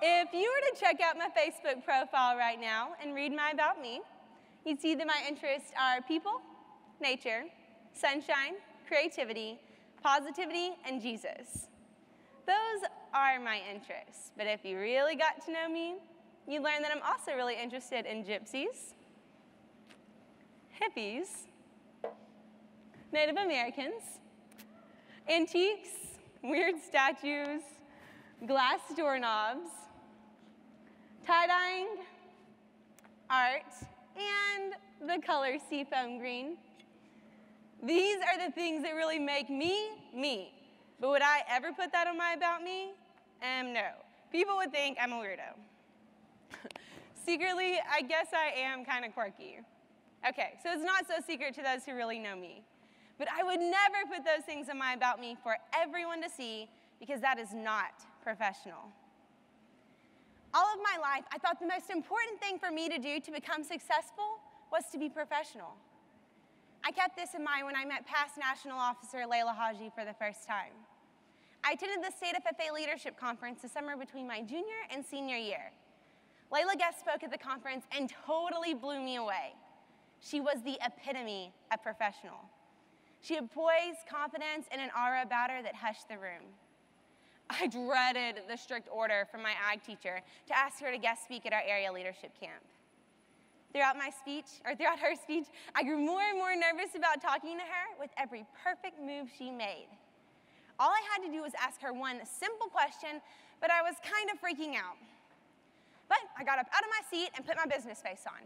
If you were to check out my Facebook profile right now and read my About Me, you'd see that my interests are people, nature, sunshine, creativity, positivity, and Jesus. Those are my interests, but if you really got to know me, you'd learn that I'm also really interested in gypsies, hippies, Native Americans, antiques, weird statues, glass doorknobs, tie-dyeing, art, and the color seafoam green. These are the things that really make me, me. But would I ever put that on my About Me? No. People would think I'm a weirdo. Secretly, I guess I am kind of quirky. Okay, so it's not so secret to those who really know me. But I would never put those things on my About Me for everyone to see, because that is not professional. All of my life, I thought the most important thing for me to do to become successful was to be professional. I kept this in mind when I met past National Officer Layla Haji for the first time. I attended the State FFA Leadership Conference the summer between my junior and senior year. Layla guest spoke at the conference and totally blew me away. She was the epitome of professional. She had poise, confidence, and an aura about her that hushed the room. I dreaded the strict order from my ag teacher to ask her to guest speak at our area leadership camp. Throughout her speech, I grew more and more nervous about talking to her with every perfect move she made. All I had to do was ask her one simple question, but I was kind of freaking out. But I got up out of my seat and put my business face on.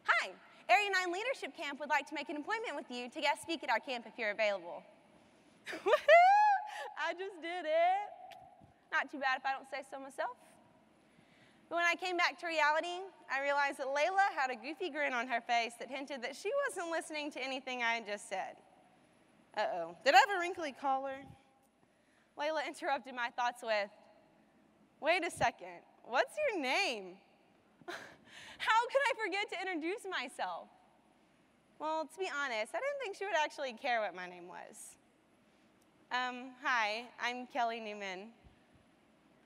Hi, Area 9 Leadership Camp would like to make an appointment with you to guest speak at our camp if you're available. I just did it. Not too bad if I don't say so myself. But when I came back to reality, I realized that Layla had a goofy grin on her face that hinted that she wasn't listening to anything I had just said. Uh-oh, did I have a wrinkly collar? Layla interrupted my thoughts with, wait a second, what's your name? How could I forget to introduce myself? Well, to be honest, I didn't think she would actually care what my name was. Hi, I'm Kelli Neuman.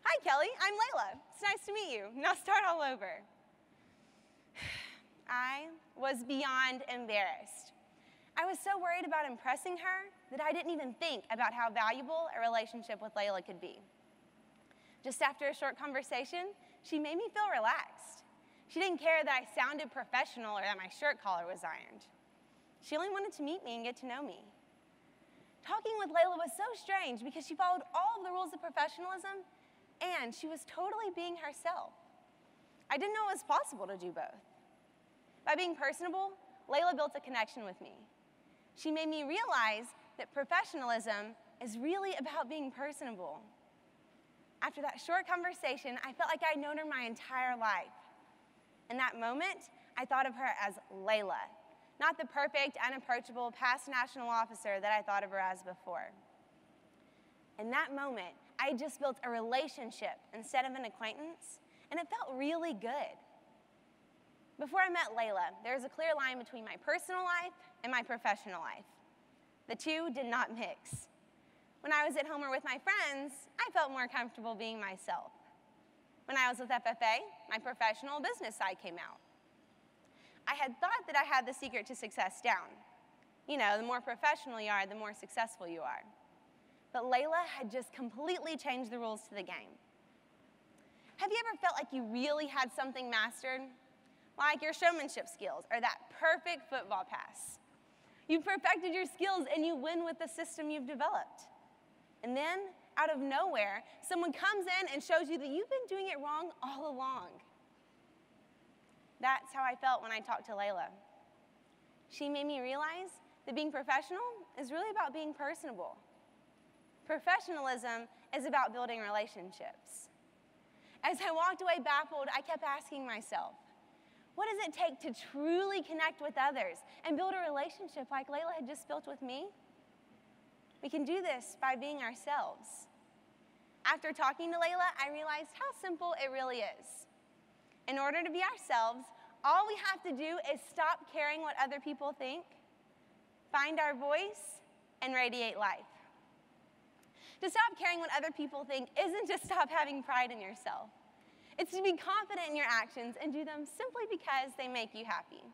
Hi, Kelli, I'm Layla. It's nice to meet you. Now start all over. I was beyond embarrassed. I was so worried about impressing her that I didn't even think about how valuable a relationship with Layla could be. Just after a short conversation, she made me feel relaxed. She didn't care that I sounded professional or that my shirt collar was ironed. She only wanted to meet me and get to know me. Talking with Layla was so strange because she followed all of the rules of professionalism and she was totally being herself. I didn't know it was possible to do both. By being personable, Layla built a connection with me. She made me realize that professionalism is really about being personable. After that short conversation, I felt like I'd known her my entire life. In that moment, I thought of her as Layla, not the perfect, unapproachable past national officer that I thought of her as before. In that moment, I had just built a relationship instead of an acquaintance, and it felt really good. Before I met Layla, there was a clear line between my personal life and my professional life. The two did not mix. When I was at home or with my friends, I felt more comfortable being myself. When I was with FFA, my professional business side came out. I had thought that I had the secret to success down. You know, the more professional you are, the more successful you are. But Layla had just completely changed the rules to the game. Have you ever felt like you really had something mastered? Like your showmanship skills or that perfect football pass. You've perfected your skills and you win with the system you've developed. And then, out of nowhere, someone comes in and shows you that you've been doing it wrong all along. That's how I felt when I talked to Layla. She made me realize that being professional is really about being personable. Professionalism is about building relationships. As I walked away baffled, I kept asking myself, what does it take to truly connect with others and build a relationship like Layla had just built with me? We can do this by being ourselves. After talking to Layla, I realized how simple it really is. In order to be ourselves, all we have to do is stop caring what other people think, find our voice, and radiate life. To stop caring what other people think isn't to stop having pride in yourself. It's to be confident in your actions and do them simply because they make you happy.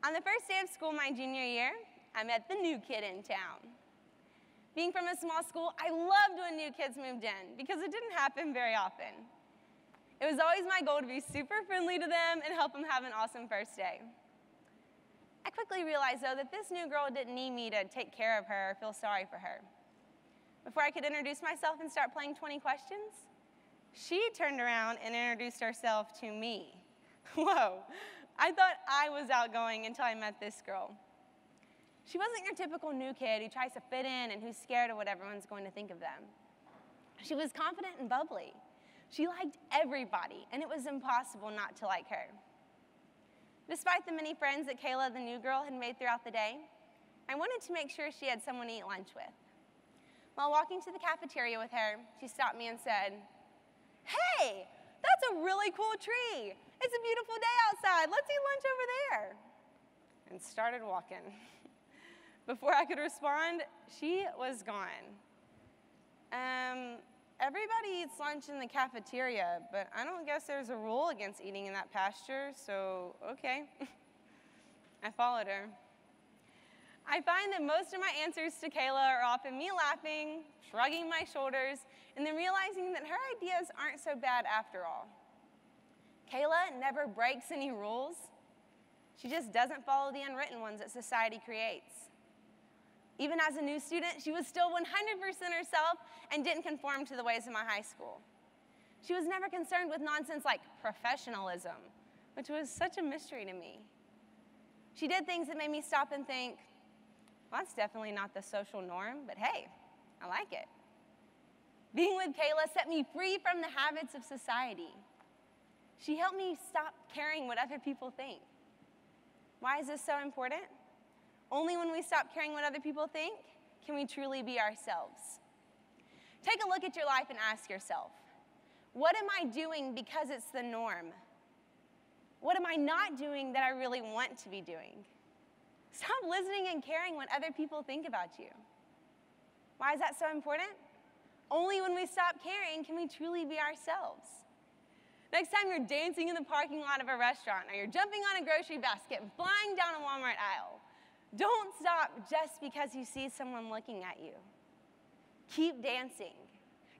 On the first day of school my junior year, I met the new kid in town. Being from a small school, I loved when new kids moved in because it didn't happen very often. It was always my goal to be super friendly to them and help them have an awesome first day. I quickly realized, though, that this new girl didn't need me to take care of her or feel sorry for her. Before I could introduce myself and start playing 20 questions, she turned around and introduced herself to me. Whoa, I thought I was outgoing until I met this girl. She wasn't your typical new kid who tries to fit in and who's scared of what everyone's going to think of them. She was confident and bubbly. She liked everybody, and it was impossible not to like her. Despite the many friends that Kayla, the new girl, had made throughout the day, I wanted to make sure she had someone to eat lunch with. While walking to the cafeteria with her, she stopped me and said, "Hey, that's a really cool tree. It's a beautiful day outside. Let's eat lunch over there." And started walking. Before I could respond, she was gone. Everybody eats lunch in the cafeteria, but I don't guess there's a rule against eating in that pasture, so okay. I followed her. I find that most of my answers to Kayla are often me laughing, shrugging my shoulders, and then realizing that her ideas aren't so bad after all. Kayla never breaks any rules. She just doesn't follow the unwritten ones that society creates. Even as a new student, she was still 100% herself and didn't conform to the ways of my high school. She was never concerned with nonsense like professionalism, which was such a mystery to me. She did things that made me stop and think, well, that's definitely not the social norm, but hey, I like it. Being with Kayla set me free from the habits of society. She helped me stop caring what other people think. Why is this so important? Only when we stop caring what other people think can we truly be ourselves. Take a look at your life and ask yourself, what am I doing because it's the norm? What am I not doing that I really want to be doing? Stop listening and caring what other people think about you. Why is that so important? Only when we stop caring can we truly be ourselves. Next time you're dancing in the parking lot of a restaurant, or you're jumping on a grocery basket, flying down a Walmart aisle, don't stop just because you see someone looking at you. Keep dancing.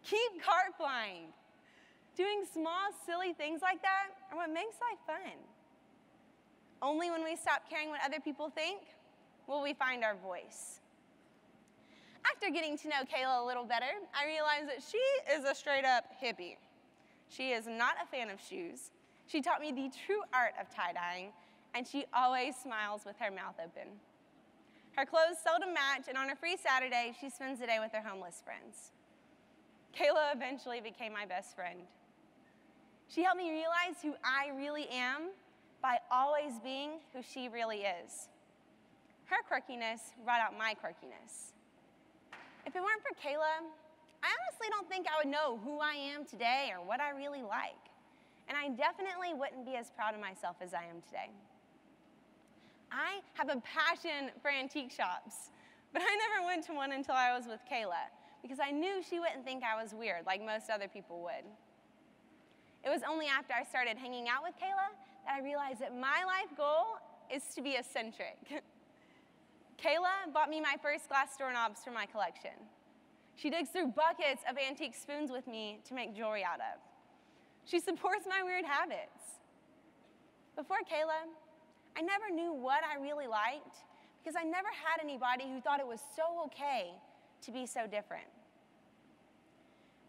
Keep cart flying. Doing small, silly things like that are what makes life fun. Only when we stop caring what other people think will we find our voice. After getting to know Kayla a little better, I realized that she is a straight-up hippie. She is not a fan of shoes. She taught me the true art of tie-dyeing, and she always smiles with her mouth open. Her clothes seldom match, and on a free Saturday, she spends the day with her homeless friends. Kayla eventually became my best friend. She helped me realize who I really am by always being who she really is. Her quirkiness brought out my quirkiness. If it weren't for Kayla, I honestly don't think I would know who I am today or what I really like. And I definitely wouldn't be as proud of myself as I am today. I have a passion for antique shops, but I never went to one until I was with Kayla because I knew she wouldn't think I was weird like most other people would. It was only after I started hanging out with Kayla that I realized that my life goal is to be eccentric. Kayla bought me my first glass doorknobs for my collection. She digs through buckets of antique spoons with me to make jewelry out of. She supports my weird habits. Before Kayla, I never knew what I really liked because I never had anybody who thought it was so okay to be so different.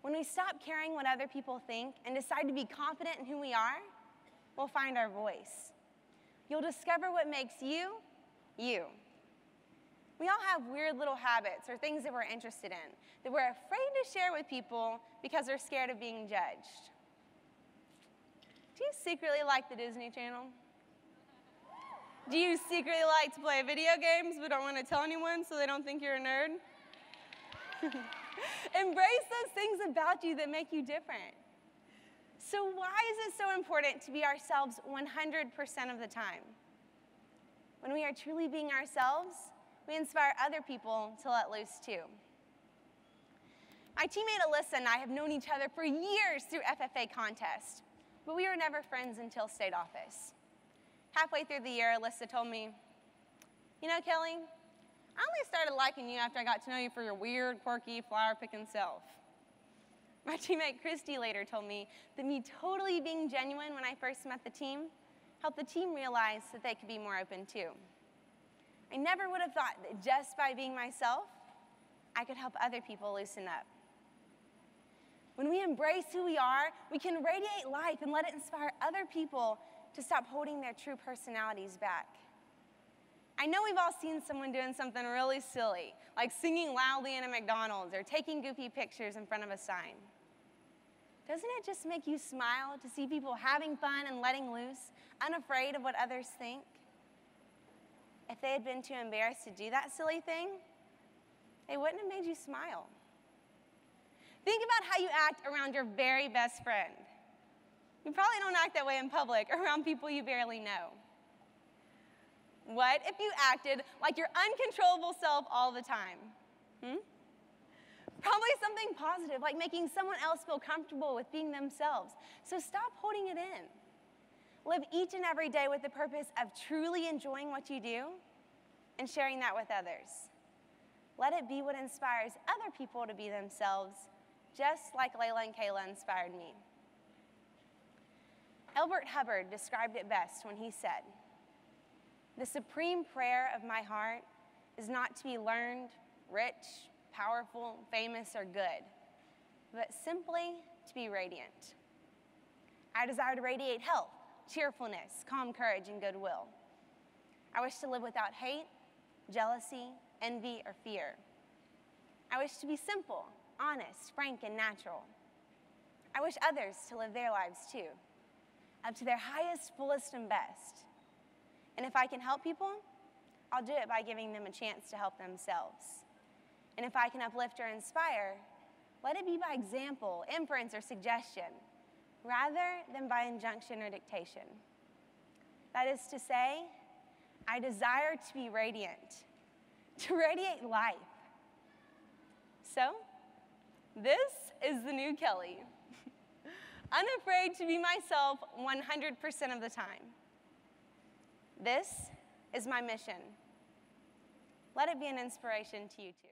When we stop caring what other people think and decide to be confident in who we are, we'll find our voice. You'll discover what makes you, you. We all have weird little habits or things that we're interested in that we're afraid to share with people because we're scared of being judged. Do you secretly like the Disney Channel? Do you secretly like to play video games but don't want to tell anyone so they don't think you're a nerd? Embrace those things about you that make you different. So why is it so important to be ourselves 100% of the time? When we are truly being ourselves, we inspire other people to let loose too. My teammate Alyssa and I have known each other for years through FFA contests, but we were never friends until state office. Halfway through the year, Alyssa told me, "You know, Kelli, I only started liking you after I got to know you for your weird, quirky, flower-picking self." My teammate Christy later told me that me totally being genuine when I first met the team helped the team realize that they could be more open too. I never would have thought that just by being myself, I could help other people loosen up. When we embrace who we are, we can radiate life and let it inspire other people to stop holding their true personalities back. I know we've all seen someone doing something really silly, like singing loudly in a McDonald's or taking goofy pictures in front of a sign. Doesn't it just make you smile to see people having fun and letting loose, unafraid of what others think? If they had been too embarrassed to do that silly thing, they wouldn't have made you smile. Think about how you act around your very best friend. You probably don't act that way in public around people you barely know. What if you acted like your uncontrollable self all the time? Probably something positive, like making someone else feel comfortable with being themselves. So stop holding it in. Live each and every day with the purpose of truly enjoying what you do and sharing that with others. Let it be what inspires other people to be themselves, just like Layla and Kayla inspired me. Elbert Hubbard described it best when he said, "The supreme prayer of my heart is not to be learned, rich, powerful, famous, or good, but simply to be radiant. I desire to radiate health, cheerfulness, calm courage, and goodwill. I wish to live without hate, jealousy, envy, or fear. I wish to be simple, honest, frank, and natural. I wish others to live their lives too, up to their highest, fullest, and best. And if I can help people, I'll do it by giving them a chance to help themselves. And if I can uplift or inspire, let it be by example, inference, or suggestion, rather than by injunction or dictation. That is to say, I desire to be radiant, to radiate life. So, this is the new Kelli, unafraid to be myself 100% of the time. This is my mission. Let it be an inspiration to you too.